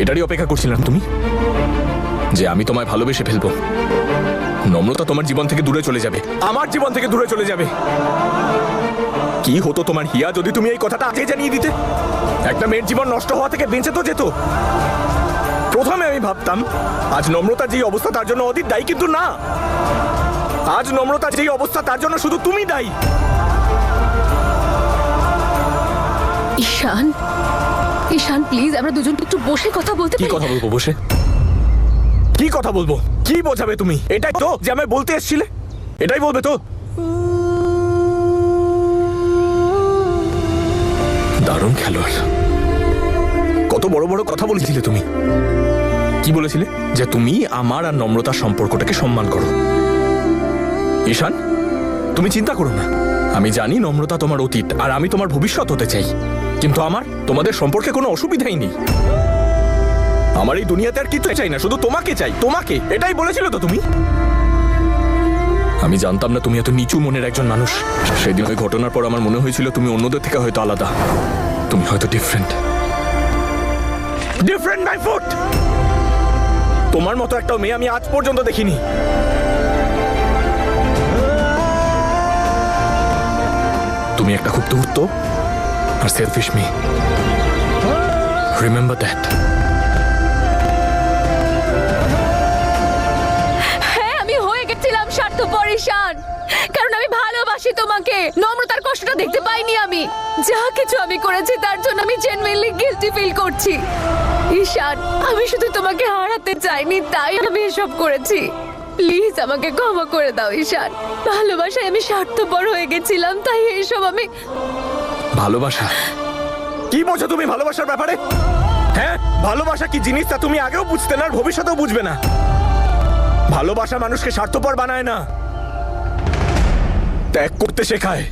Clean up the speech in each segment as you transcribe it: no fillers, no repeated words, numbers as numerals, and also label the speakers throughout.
Speaker 1: এটারই অপেক্ষা করছিলাম তুমি, যে আমি তোমায় ভালোবেসে ফেলবো, নম্রতা তোমার জীবন থেকে দূরে চলে যাবে, আমার জীবন থেকে দূরে চলে যাবে। কি হতো তোমার হিয়া যদি তুমি এই কথাটা আগে জানিয়ে দিতে? একটা মেয়ের জীবন নষ্ট হওয়া থেকে বেঁচে তো যেত। প্রথমে আমি ভাবতাম আজ নম্রতা যেই অবস্থা তার জন্য অদিত দায়ী, কিন্তু না, আজ নম্রতা যেই অবস্থা তার জন্য শুধু তুমি দায়ী।
Speaker 2: ঈশান, ঈশান প্লিজ আমরা দুজন একটু বসে কথা বলতে
Speaker 1: কি
Speaker 2: পারি?
Speaker 1: কথা বলবো বসে? কি কথা বলবো? কি বোঝাবে তুমি? এটাই তো যে আমি বলতে এসেছিলে, এটাই বলবে তো? দারুণ খেলোয়াড়। কত বড় বড় কথা বলেছিলে তুমি। কি বলেছিলে? যে তুমি আমার আর নম্রতার সম্পর্কটাকে সম্মান করো। ঈশান, তুমি চিন্তা করো না, আমি জানি নম্রতা তোমার অতীত আর আমি তোমার ভবিষ্যৎ হতে চাই, কিন্তু আমার তোমাদের সম্পর্কে কোনো অসুবিধাই নেই। আমার এই দুনিয়াতে আর কিছু চাই না, শুধু তোমাকে চাই, তোমাকে। এটাই বলেছিল তো তুমি। আমি জানতাম না তুমি এত নিচু মনের একজন মানুষ। সেদিন ওই ঘটনার পর আমার মনে হয়েছিল তুমি অন্যদের থেকে হয়তো আলাদা, তুমি হয়তো ডিফারেন্ট। Different by foot. তোমার মতো একটা মেয়ে আমি আজ পর্যন্ত দেখিনি। তুমি একটা খুব ধূর্ত আর সেলফিশ মেয়ে। Remember that.
Speaker 2: হ্যাঁ আমি হয়ে গেছিলাম স্বার্থপর ঈশান, কারণ আমি ভালোবাসি তোমাকে। নম্রতার কষ্টটা দেখতে পাইনি আমি। যা কিছু আমি করেছি তার জন্য আমি জেনুইনলি গিল্টি ফিল করছি। ঈশান, আমি শুধু তোমাকে হারাতে চাইনি, তাই আমি এসব করেছি। প্লিজ আমাকে ক্ষমা করে দাও ঈশান। ভালোবাসায় আমি স্বার্থপর হয়ে গেছিলাম, তাই এইসব আমি।
Speaker 1: ভালোবাসা? কি বোঝো তুমি ভালোবাসার ব্যাপারে? হ্যাঁ, ভালোবাসা কি জিনিস তা তুমি আগেও বুঝতে না আর ভবিষ্যতেও বুঝবে না। ভালোবাসা মানুষকে স্বার্থপর বানায় না, ত্যাগ করতে শেখায়।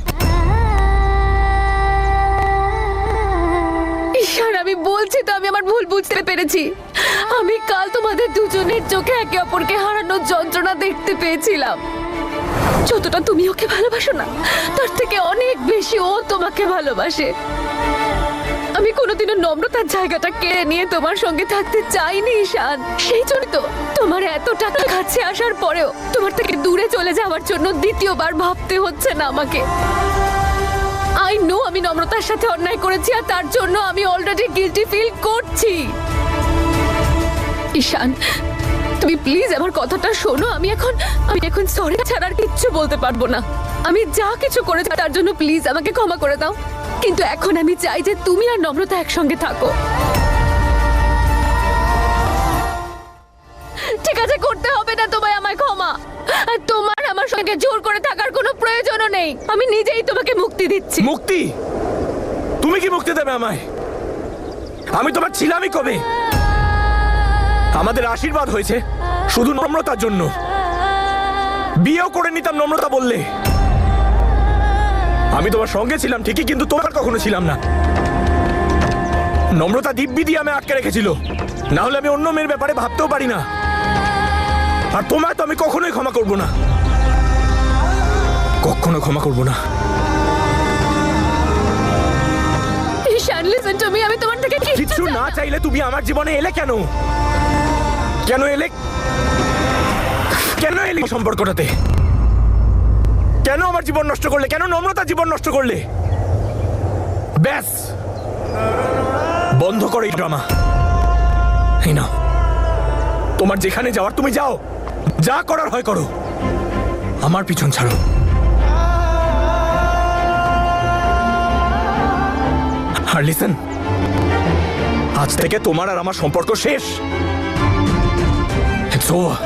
Speaker 2: ঈশান, আমি বলছি তো আমি আমার ভুল বুঝতে পেরেছি। আমি কাল তোমাদের দুজনের চোখে একে অপরকে হারানোর যন্ত্রণা দেখতে পেয়েছিলাম। যতটা তুমি ওকে ভালোবাসো না, তার থেকে অনেক বেশি ও তোমাকে ভালোবাসে। আমি কোনোদিনও নম্রতার জায়গাটা কেড়ে নিয়ে তোমার সঙ্গে থাকতে চাইনি ঈশান। সেই জন্য তো তোমার এত টাকা কাছে আসার পরেও তোমার থেকে দূরে চলে যাওয়ার জন্য দ্বিতীয়বার ভাবতে হচ্ছে না আমাকে। আই নো আমি নম্রতার সাথে অন্যায় করেছি আর তার জন্য আমি অলরেডি গিল্টি ফিল করছি। ঈশান, তুমি প্লিজ আমার কথাটা শোনো। আমি এখন সরি ছাড়া আর কিচ্ছু বলতে পারবো না। আমি যা কিছু করেছি তার জন্য প্লিজ আমাকে ক্ষমা করে দাও, কিন্তু এখন আমি চাই যে তুমি আর নম্রতা একসঙ্গে থাকো। ঠিক আছে, করতে হবে না তোমায় আমায় ক্ষমা। আর তোমার আমার সঙ্গে জোর করে থাকার কোনো প্রয়োজনও নেই। আমি নিজেই তোমাকে মুক্তি দিচ্ছি।
Speaker 1: মুক্তি? তুমি কি মুক্তি দেবে আমায়? আমি তোমার ছিলামই কবে? আমাদের আশীর্বাদ হয়েছে শুধু নম্রতার জন্য। বিয়েও করে নিতাম নম্রতা বললে। আমি তোমার সঙ্গে ছিলাম ঠিকই, কিন্তু তোমার কখনো ছিলাম না। নম্রতা দিব্যি দিয়ে আমি আটকে রেখেছিল, না হলে আমি অন্য মেয়ের ব্যাপারে ভাবতেও পারি না। আর তোমায় তো আমি কখনোই ক্ষমা করব না, কখনো ক্ষমা করব না।
Speaker 2: ঈশান, লিসেন টু মি। আমি তোমার থেকে
Speaker 1: কিছু না চাইলে তুমি আমার জীবনে এলে কেন? কেন এলে? কেন এলি সম্পর্কটাতে? কেন আমার জীবন নষ্ট করলে? কেন নম্রতা জীবন নষ্ট করলে? ব্যাস, বন্ধ করো এই ড্রামা। এই নাও, তোমার যেখানে যাওয়ার তুমি যাও, যা করার হয় করো, আমার পিছন ছাড়ো। আর লিসেন, আজ থেকে তোমার আর আমার সম্পর্ক শেষ। It's over.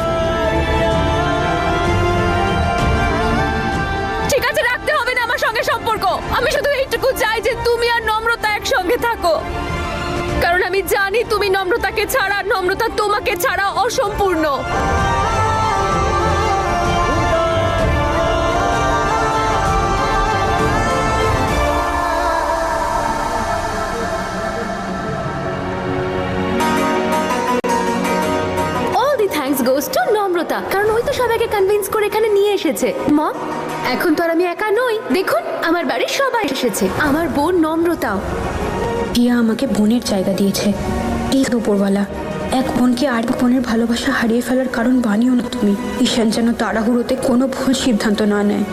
Speaker 2: ঠিক আছে, রাখতে হবে না আমার সঙ্গে সম্পর্ক। আমি শুধু এইটুকু চাই যে তুমি আর নম্রতা একসঙ্গে থাকো, কারণ আমি জানি তুমি নম্রতাকে ছাড়া, নম্রতা তোমাকে ছাড়া অসম্পূর্ণ। গোস টু নম্রতা, কারণ ওই তো সবাইকে কনভিন্স করে এখানে নিয়ে এসেছে। মম, এখন তো আর আমি একা নই। দেখুন আমার বাড়ির সবাই এসেছে, আমার বোন নম্রতাও।
Speaker 3: হিয়া আমাকে বোনের জায়গা দিয়েছে, প্লিজ উপরওয়ালা, এক বোনকে আর এক বোনের ভালোবাসা হারিয়ে ফেলার কারণ বানিও না তুমি। ঈশান যেন তাড়াহুড়োতে কোনো ভুল সিদ্ধান্ত না নেয়।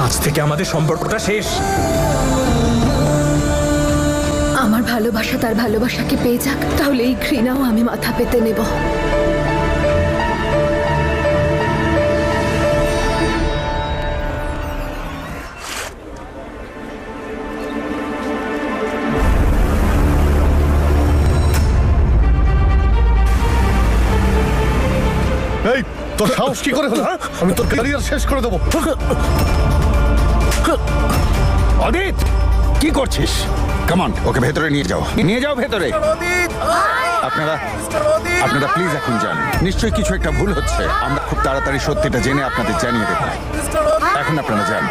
Speaker 1: আজ থেকে আমাদের সম্পর্কটা শেষ।
Speaker 2: আমার ভালোবাসা তার ভালোবাসাকে পেয়ে যাক, তাহলে এই ঘৃণাও আমি মাথা পেতে নেব।
Speaker 4: এই তোর সাহস কি করে হলো? আমি তোর ক্যারিয়ার শেষ করে দেবো।
Speaker 5: অদিত, কি করছিস? কামন, ওকে ভেতরে নিয়ে যাও, নিয়ে যাও ভেতরে। আপনারা আপনারা প্লিজ এখন যান। নিশ্চয়ই কিছু একটা ভুল হচ্ছে। আমরা খুব তাড়াতাড়ি সত্যিটা জেনে আপনাদের জানিয়ে দেব। এখন আপনারা যান।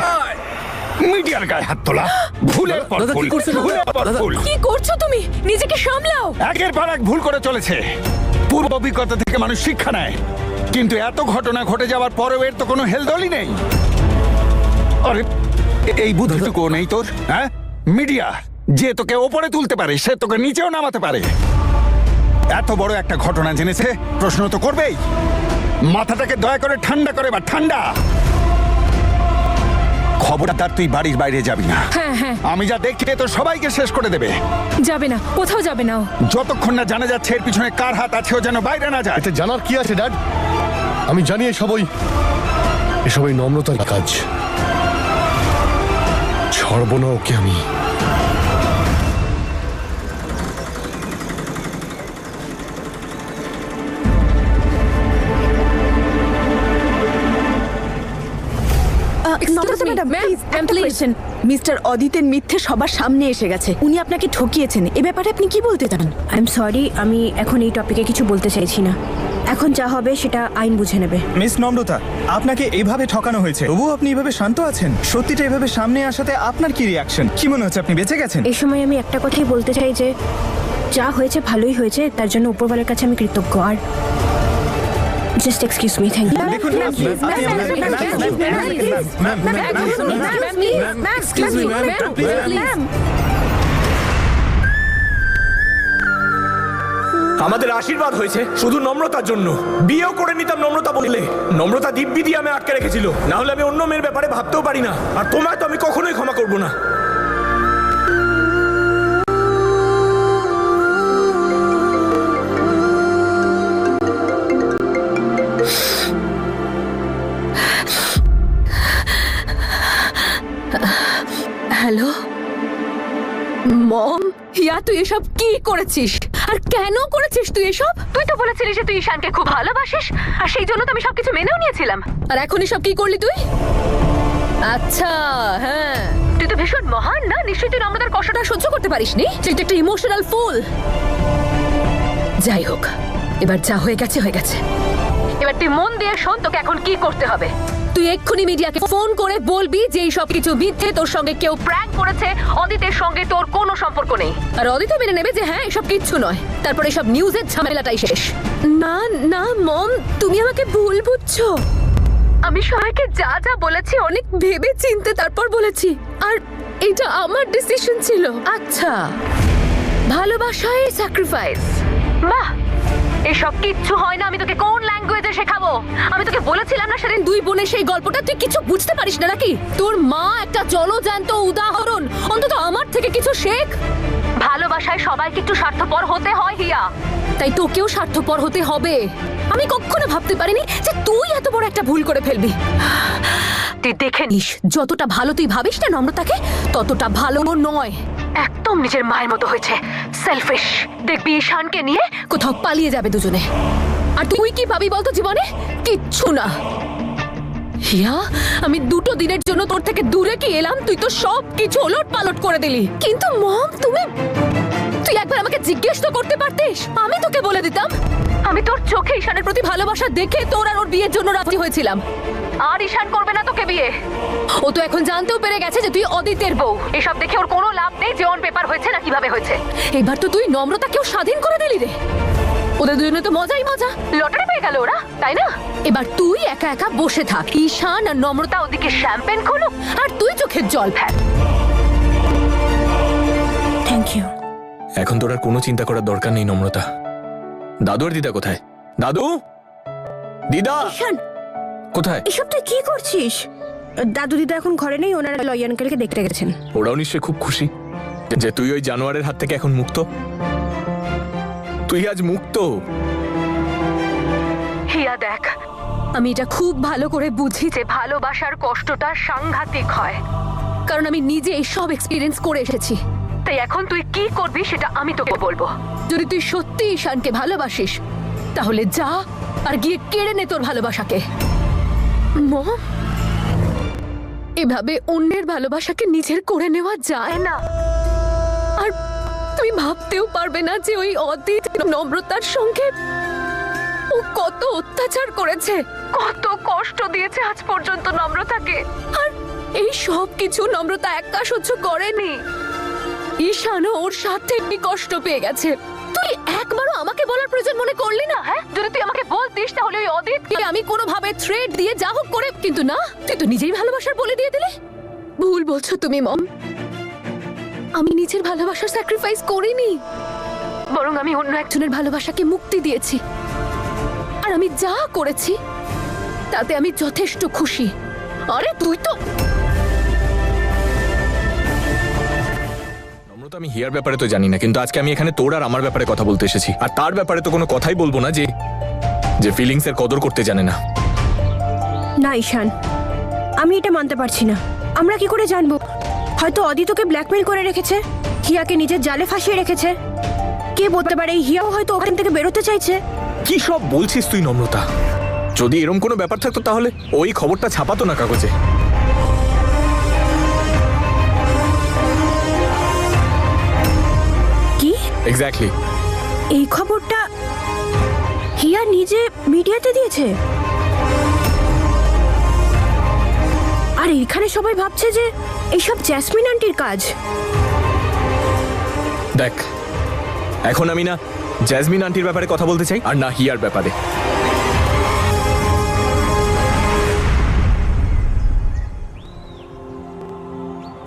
Speaker 5: মিডিয়ার গায়ে হাত তোলা, ভুলের পর ভুল, ভুলের পর ভুল।
Speaker 2: কি করছো তুমি? নিজেকে সামলাও।
Speaker 5: একের পর এক ভুল করে চলেছে। পূর্ব অভিজ্ঞতা থেকে মানুষ শিক্ষা নেয়, কিন্তু এত ঘটনা ঘটে যাওয়ার পরেও এর তো কোনো হেলদোলই নেই। আরে এই বুদ্ধিটুকু নেই তোর? হ্যাঁ, মিডিয়া যে তোকে ওপরে তুলতে পারে সে তোকে নিচেও নামাতে পারে। এত বড় একটা ঘটনা জেনেছে, প্রশ্ন তো করবেই। মাথাটাকে দয়া করে ঠান্ডা করে বা ঠান্ডা। খবরদার তুই বাড়ির বাইরে যাবি না।
Speaker 6: হ্যাঁ হ্যাঁ,
Speaker 5: আমি যা দেখছি তো সবাইকে শেষ করে দেবে।
Speaker 6: যাবে না, কোথাও যাবে না ও।
Speaker 5: যতক্ষণ না জানা যাচ্ছে এর পিছনে কার হাত আছে ও যেন বাইরে না যায়।
Speaker 4: এতে জানার কি আছে ড্যাড? আমি জানি এসবই নম্রতার কাজ। ছাড়বো না ওকে আমি।
Speaker 7: মিস্টার অদিতের মিথ্যে সবার সামনে এসে গেছে। উনি আপনাকে ঠকিয়েছেন, এ ব্যাপারে আপনি কি বলতে চান?
Speaker 3: আই এম সরি, আমি এখন এই টপিকে কিছু বলতে চাইছি না। এখন যা হবে সেটা আইন বুঝে নেবে।
Speaker 8: মিস নম্রতা, আপনাকে এইভাবে ঠকানো হয়েছে, তবুও আপনি এইভাবে শান্ত আছেন? সত্যিটা এইভাবে সামনে আসাতে আপনার কি রিয়াকশন? কি মনে হচ্ছে আপনি বেঁচে গেছেন?
Speaker 3: এই সময় আমি একটা কথাই বলতে চাই যে যা হয়েছে ভালোই হয়েছে, তার জন্য উপরওয়ালার কাছে আমি কৃতজ্ঞ। আর just excuse me, thank you.
Speaker 8: দেখুন
Speaker 1: আমাদের আশীর্বাদ হয়েছে শুধু নম্রতার জন্য। বিয়েও করে নিতাম নম্রতা বললে। নম্রতা দিব্যি দিয়ে আমি আটকে রেখেছিল, না হলে আমি অন্য মেয়ের ব্যাপারে ভাবতেও পারি না। আর তোমায় তো আমি কখনোই ক্ষমা করবো না।
Speaker 2: হ্যালো মম, হিয়া তুই এসব কি করেছিস? আর কেন করেছিস তুই এসব? তুই তো বলেছিলিস যে তুই ঈশানকে খুব ভালোবাসিস, আর সেই জন্য তো আমি সবকিছু মেনেও নিয়েছিলাম। আর এখন এসব কি করলি তুই? আচ্ছা হ্যাঁ, তুই তো ভীষণ মহান না? নিশ্চয়ই তুই নম্রতার কষ্টটা সহ্য করতে পারিসনি। তুই তো একটা ইমোশনাল ফুল। যাই হোক, এবার যা হয়ে গেছে হয়ে গেছে। এবার তুই মন দিয়ে শোন, তোকে এখন কি করতে হবে। তুই এক্ষুনি মিডিয়াকে ফোন করে বলবি যে এই সব কিছু মিথ্যে, তোর সঙ্গে কেউ প্র্যাঙ্ক করেছে, অদিতের সঙ্গে তোর কোনো সম্পর্ক নেই। আর অদিতও মেনে নেবে যে হ্যাঁ এসব কিচ্ছু নয়। তারপর এসব নিউজের ঝামেলাটাই শেষ। না না মম, তুমি আমাকে ভুল বুঝছো। আমি সবাইকে যা যা বলেছি অনেক ভেবে চিন্তে তারপর বলেছি, আর এটা আমার ডিসিশন ছিল। আচ্ছা, ভালোবাসায় স্যাক্রিফাইস, বাহ, এসব কিচ্ছু হয় না। আমি তোকে কোন ল্যাঙ্গুয়েজে শেখাবো? আমি তোকে বলেছিলাম না সেদিন দুই বোনের সেই গল্পটা, তুই কিছু বুঝতে পারিস না নাকি? তোর মা একটা জলজ্যান্ত উদাহরণ, অন্তত আমার থেকে কিছু শেখ। ভালোবাসায় সবাইকে একটু স্বার্থপর হতে হয় হিয়া, তাই তোকেও স্বার্থপর হতে হবে। আমি কখনো ভাবতে পারিনি যে তুই এত বড় একটা ভুল করে ফেলবি। তুই দেখে নিস, যতটা ভালো তুই ভাবিস না নম্রতাকে, ততটা ভালো নয়। একদম নিজের মায়ের মতো হয়েছে, সেলফিশ। দেখবি ঈশানকে নিয়ে কোথাও পালিয়ে যাবে দুজনে। আর তুই কি ভাবি বলতো জীবনে? কিচ্ছু না। হিয়া, আমি 2 দিনের জন্য তোর থেকে দূরে কি এলাম, তুই তো সব কিছু ওলট পালট করে দিলি। কিন্তু মম, তুই একবার আমাকে জিজ্ঞেস তো করতে পারতিস, আমি তোকে বলে দিতাম। আমি তোর চোখে ঈশানের প্রতি ভালোবাসা দেখে তোর আর ওর বিয়ের জন্য রাজি হয়েছিলাম। আর ঈশান করবে না তোকে বিয়ে। ও তো এখন জানতেও পেরে গেছে যে তুই অদিতের বউ। এসব দেখে ওর কোনো লাভ নেই যে অন পেপার হয়েছে না কিভাবে হয়েছে। এবার তো তুই নম্রতাকেও স্বাধীন করে দিলি রে। ওদের দুজনে তো মজাই মজা, লটারি পেয়ে গেল ওরা, তাই না? এবার তুই একা একা বসে থাক, ঈশান আর নম্রতা ওদিকে শ্যাম্পেন খোলো আর তুই চোখের জল ফেল।
Speaker 3: Thank you.
Speaker 1: এখন তোর আর কোনো চিন্তা করার দরকার নেই নম্রতা। দাদু আর দিদা কোথায়? দাদু, দিদা
Speaker 3: ঈশান,
Speaker 1: কোথায়?
Speaker 3: এসব তুই কি করছিস? দাদু দিদা এখন ঘরে নেই, ওনারা লয় আঙ্কেলকে দেখতে গেছেন।
Speaker 1: ওরাও নিশ্চয়ই খুব খুশি যে তুই ওই জানোয়ারের হাত থেকে এখন মুক্ত। তুই আজ মুক্ত।
Speaker 2: হিয়া দেখ, আমি এটা খুব ভালো করে বুঝি যে ভালোবাসার কষ্টটা সাংঘাতিক হয়, কারণ আমি নিজে এই সব এক্সপিরিয়েন্স করে এসেছি। তাই এখন তুই কি করবি সেটা আমি তোকে বলবো। যদি তুই সত্যি ঈশানকে ভালোবাসিস তাহলে যা আর গিয়ে কেড়ে নে তোর ভালোবাসাকে। মম, এভাবে অন্যের ভালোবাসাকে নিজের করে নেওয়া যায় না। আর তুমি ভাবতেও পারবে না যে ওই অতীত নম্রতার সঙ্গে ও কত অত্যাচার করেছে, কত কষ্ট দিয়েছে আজ পর্যন্ত নম্রতাকে। আর এই সব কিছু নম্রতা একা সহ্য করেনি, ঈশানও ওর সাথে কি কষ্ট পেয়ে গেছে। তুই একবারও আমাকে বলার প্রয়োজন মনে করলি না? হ্যাঁ, যদি তুই আমাকে বলতিস তাহলে ওই অদিতকে আমি কোনোভাবে থ্রেট দিয়ে যা হোক করে, কিন্তু না, তুই তো নিজেই ভালোবাসার বলে দিয়ে দিলে। ভুল বলছো তুমি মম, আমি নিজের ভালোবাসার স্যাক্রিফাইস করিনি, বরং আমি অন্য একজনের ভালোবাসাকে মুক্তি দিয়েছি। আর আমি যা করেছি তাতে আমি যথেষ্ট খুশি। আরে তুই তো
Speaker 1: নম্রতা, আমি হিয়ার ব্যাপারে তো জানি না, কিন্তু আজকে আমি এখানে তোর আর আমার ব্যাপারে কথা বলতে এসেছি। আর তার ব্যাপারে তো কোনো কথাই বলবো না যে ফিলিংস এর কদর করতে জানে না।
Speaker 3: না ঈশান, আমি এটা মানতে পারছি না। আমরা কি করে জানবো? হয়তো অদিতকে ব্ল্যাকমেল করে রেখেছে, হিয়াকে নিজের জালে ফাঁসিয়ে রেখেছে। কে বলতে পারে, এই হিয়াও হয়তো ওখান থেকে বেরোতে চাইছে।
Speaker 1: কি সব বলছিস তুই নম্রতা? যদি এরকম কোনো ব্যাপার থাকতো তাহলে ওই খবরটা ছাপাতো না কাগজে।
Speaker 3: কি?
Speaker 1: এক্স্যাক্টলি।
Speaker 3: এই খবরটা হিয়া নিজে মিডিয়াতে দিয়েছে। আর এখানে সবাই ভাবছে যে এইসব জ্যাসমিন আন্টির কাজ।
Speaker 1: দেখ, এখন আমি না জ্যাসমিন আন্টির ব্যাপারে কথা বলতে চাই আর না হিয়ার ব্যাপারে।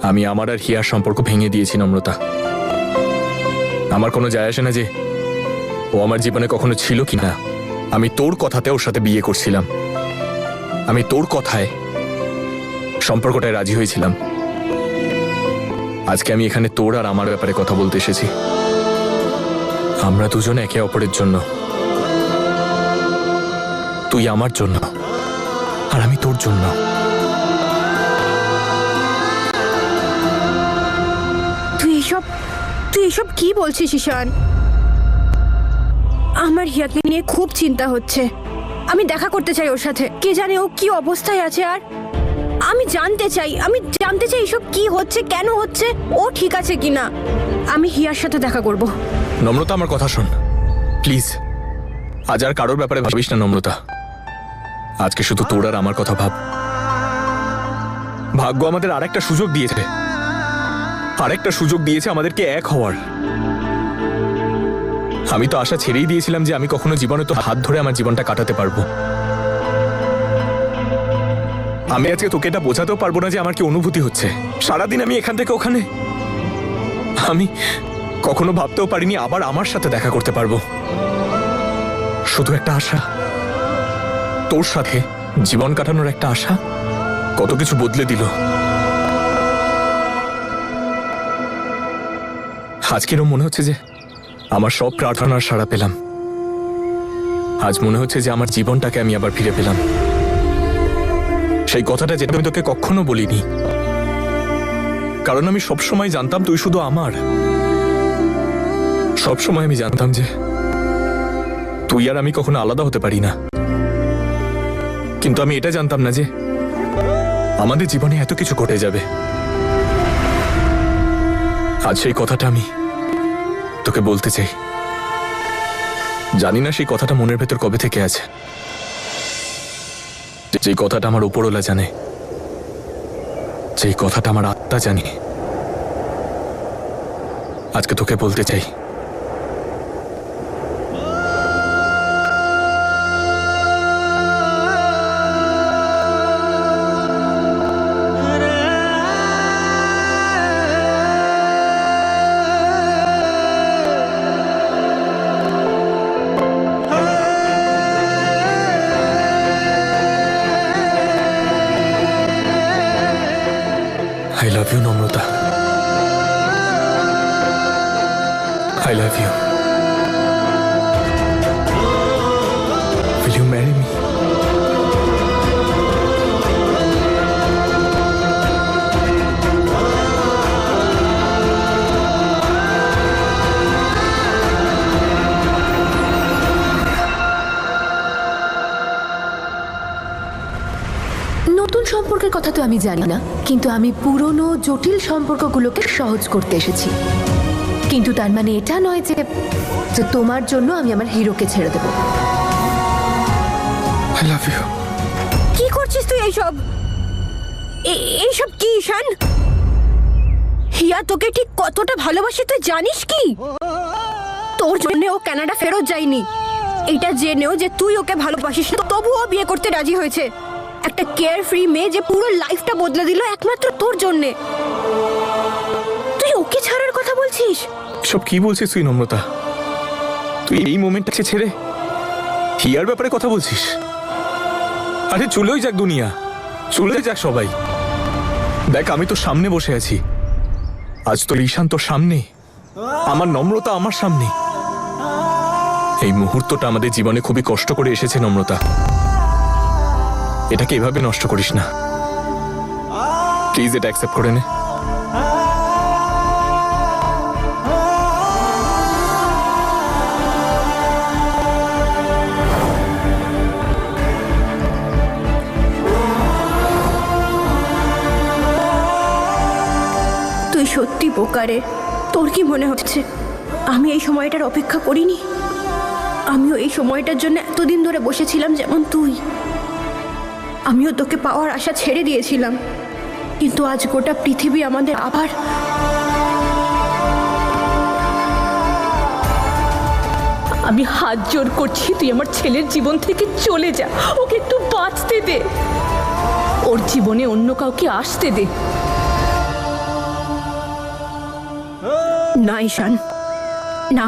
Speaker 1: আমি আমার আর হিয়ার সম্পর্ক ভেঙে দিয়েছি নম্রতা। আমার কোনো যায় আসে না যে ও আমার জীবনে কখনো ছিল কি না। আমি তোর কথাতে ওর সাথে বিয়ে করছিলাম, আমি তোর কথায় সম্পর্কটায় রাজি হয়েছিলাম। আজকে আমি এখানে তোর আর আমার ব্যাপারে কথা বলতে এসেছি। আমরা দুজন একে অপরের জন্য, তুই আমার জন্য আর আমি তোর জন্য।
Speaker 3: তুই এসব কি বলছিস ঈশান? আমার হিয়াকে নিয়ে খুব চিন্তা হচ্ছে। আমি দেখা করতে চাই ওর সাথে। কে জানে ও কি অবস্থায় আছে। আর আমি জানতে চাই এসব কি হচ্ছে, কেন হচ্ছে, ও ঠিক আছে কিনা। আমি হিয়ার সাথে দেখা করব।
Speaker 1: নম্রতা, আমার কথা শোন প্লিজ। আজ আর কারোর ব্যাপারে ভাবিস না নম্রতা। আজকে শুধু তোর আর আমার কথা ভাব। ভাগ্য আমাদের আরেকটা সুযোগ দিয়েছে, আমাদেরকে এক হওয়ার। আমি তো আশা ছেড়েই দিয়েছিলাম যে আমি কখনো জীবনে তো হাত ধরে আমার জীবনটা কাটাতে পারবো। আমি আজকে তোকে এটা বোঝাতেও পারবো না যে আমার কি অনুভূতি হচ্ছে। সারাদিন আমি এখান থেকে ওখানে, আমি কখনো ভাবতেও পারিনি আবার আমার সাথে দেখা করতে পারবো। শুধু একটা আশা, তোর সাথে জীবন কাটানোর একটা আশা কত কিছু বদলে দিল। আজকেরও মনে হচ্ছে যে আমার সব প্রার্থনার সাড়া পেলাম। আজ মনে হচ্ছে যে আমার জীবনটাকে আমি আবার ফিরে পেলাম। সেই কথাটা যেটা আমি তোকে কখনো বলিনি, কারণ আমি সবসময় জানতাম তুই শুধু আমার। সবসময় আমি জানতাম যে তুই আর আমি কখনো আলাদা হতে পারি না। কিন্তু আমি এটা জানতাম না যে আমাদের জীবনে এত কিছু ঘটে যাবে। আজ সেই কথাটা আমি তোকে বলতে চাই। জানি না সেই কথাটা মনের ভেতর কবে থেকে আছে, যেই কথাটা আমার উপরওয়ালা জানে, যেই কথাটা আমার আত্মা জানে, আজকে তোকে বলতে চাই। I love you, Namrata. I love you. Will you marry me?
Speaker 2: নতুন সম্পর্কের কথা তো আমি জানি না, কিন্তু আমি পুরনো জটিল সম্পর্কগুলোকে সহজ করতে এসেছি। কিন্তু তার মানে এটা নয় যে যে তোমার জন্য আমি আমার হিরোকে ছেড়ে দেব।
Speaker 1: I love you.
Speaker 3: কি করছিস তুই এইসব? এইসব কি ঈশান? হিয়া তোকে ঠিক কতটা ভালোবাসে তুই জানিস কি? তোর জন্য ও কানাডা ফেরত যায়নি। এটা জেনেও যে তুই ওকে ভালোবাসিস না, তবুও বিয়ে করতে রাজি হয়েছে। একটা কেয়ার ফ্রি মেয়ে যে পুরো লাইফটা বদলে দিল একমাত্র তোর জন্যে। তুই ওকে ছাড়ার কথা বলছিস?
Speaker 1: সব কি বলছিস তুই, নম্রতা? তুই এই মোমেন্টটাকে ছেড়ে হিয়ার ব্যাপারে কথা বলছিস? আরে চলেই যাক দুনিয়া, চলে যাক সবাই। দেখ, আমি তো সামনে বসে আছি। আজ তো ঈশান তোর সামনে, আমার নম্রতা আমার সামনে। এই মুহূর্তটা আমাদের জীবনে খুবই কষ্ট করে এসেছে নম্রতা। এটাকে এভাবে নষ্ট করিস না প্লিজ, এটা অ্যাকসেপ্ট করে নে।
Speaker 3: তুই সত্যি বোকারে। তোর কি মনে হচ্ছে আমি এই সময়টার অপেক্ষা করিনি? আমিও এই সময়টার জন্য এতদিন ধরে বসেছিলাম যেমন তুই। আমিও তোকে পাওয়ার আশা ছেড়ে দিয়েছিলাম, কিন্তু আজ গোটা পৃথিবী আমাদের আবার
Speaker 6: আমি হাত জোর করছি, তুই আমার ছেলের জীবন থেকে চলে যা। ওকে একটু বাঁচতে দে, ওর জীবনে অন্য কাউকে আসতে দে।
Speaker 3: না ঈশান, না,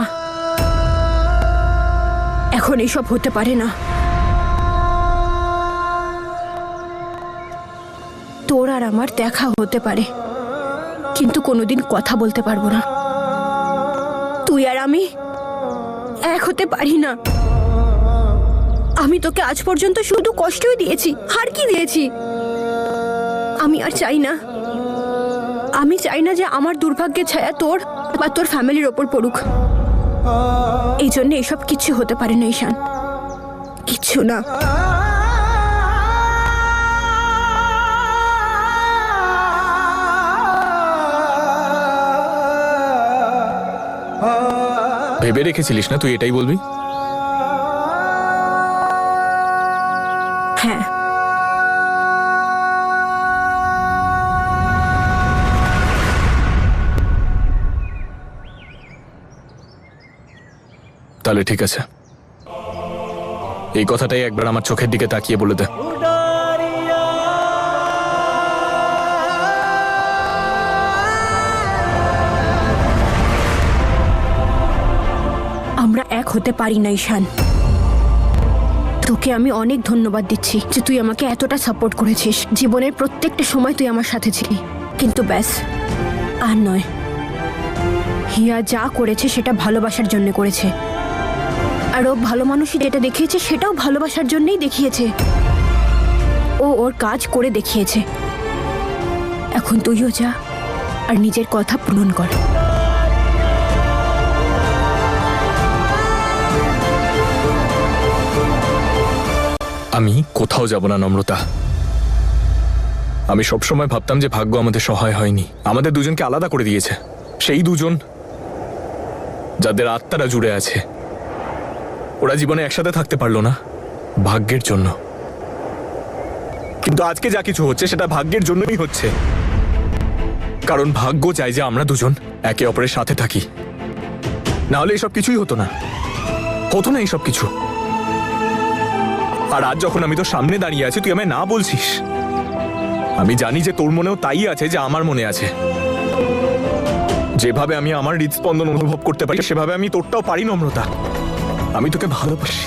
Speaker 3: এখন এসব হতে পারে না। তোর আর আমার দেখা হতে পারে, কিন্তু কোনোদিন কথা বলতে পারবো না। তুই আর আমি এক হতে পারি না। আমি তোকে আজ পর্যন্ত শুধু কষ্টই দিয়েছি, আর কি দিয়েছি? আমি আর চাই না, আমি চাই না যে আমার দুর্ভাগ্যের ছায়া তোর বা তোর ফ্যামিলির ওপর পড়ুক। এই জন্য এসব কিছু হতে পারে না ঈশান, কিচ্ছু না।
Speaker 1: ভেবে রেখেছিলিস না তুই এটাই বলবি?
Speaker 3: হ্যাঁ,
Speaker 1: তাহলে ঠিক আছে, এই কথাটাই একবার আমার চোখের দিকে তাকিয়ে বলে দে।
Speaker 3: আমরা এক হতে পারি না ঈশান। তোকে আমি অনেক ধন্যবাদ দিচ্ছি যে তুই আমাকে এতটা সাপোর্ট করেছিস। জীবনের প্রত্যেকটা সময় তুই আমার সাথে ছিলি, কিন্তু ব্যাস আর নয়। হিয়া যা করেছে সেটা ভালোবাসার জন্য করেছে, আর ও ভালো মানুষই যেটা দেখিয়েছে সেটাও ভালোবাসার জন্যই দেখিয়েছে। ও ওর কাজ করে দেখিয়েছে। এখন তুইও যা আর নিজের কথা পূরণ কর।
Speaker 1: আমি কোথাও যাব না নম্রতা। আমি সবসময় ভাবতাম যে ভাগ্য আমাদের সহায় হয়নি, আমাদের দুজনকে আলাদা করে দিয়েছে। সেই দুজন যাদের আত্মারা জুড়ে আছে, ওরা জীবনে একসাথে থাকতে পারলো না ভাগ্যের জন্য। কিন্তু আজকে যা কিছু হচ্ছে সেটা ভাগ্যের জন্যই হচ্ছে, কারণ ভাগ্য চাই যে আমরা দুজন একে অপরের সাথে থাকি। না হলে এসব কিছুই হতো না, হতো না এইসব কিছু। আর আজ যখন আমি তোর সামনে দাঁড়িয়ে আছি, তুই আমায় না বলছিস, আমি জানি যে তোর মনেও তাই আছে যে আমার মনে আছে। যেভাবে আমি আমার হৃদস্পন্দন অনুভব করতে পারি, সেভাবে আমি তোরটাও পারি নম্রতা। আমি তোকে ভালোবাসি।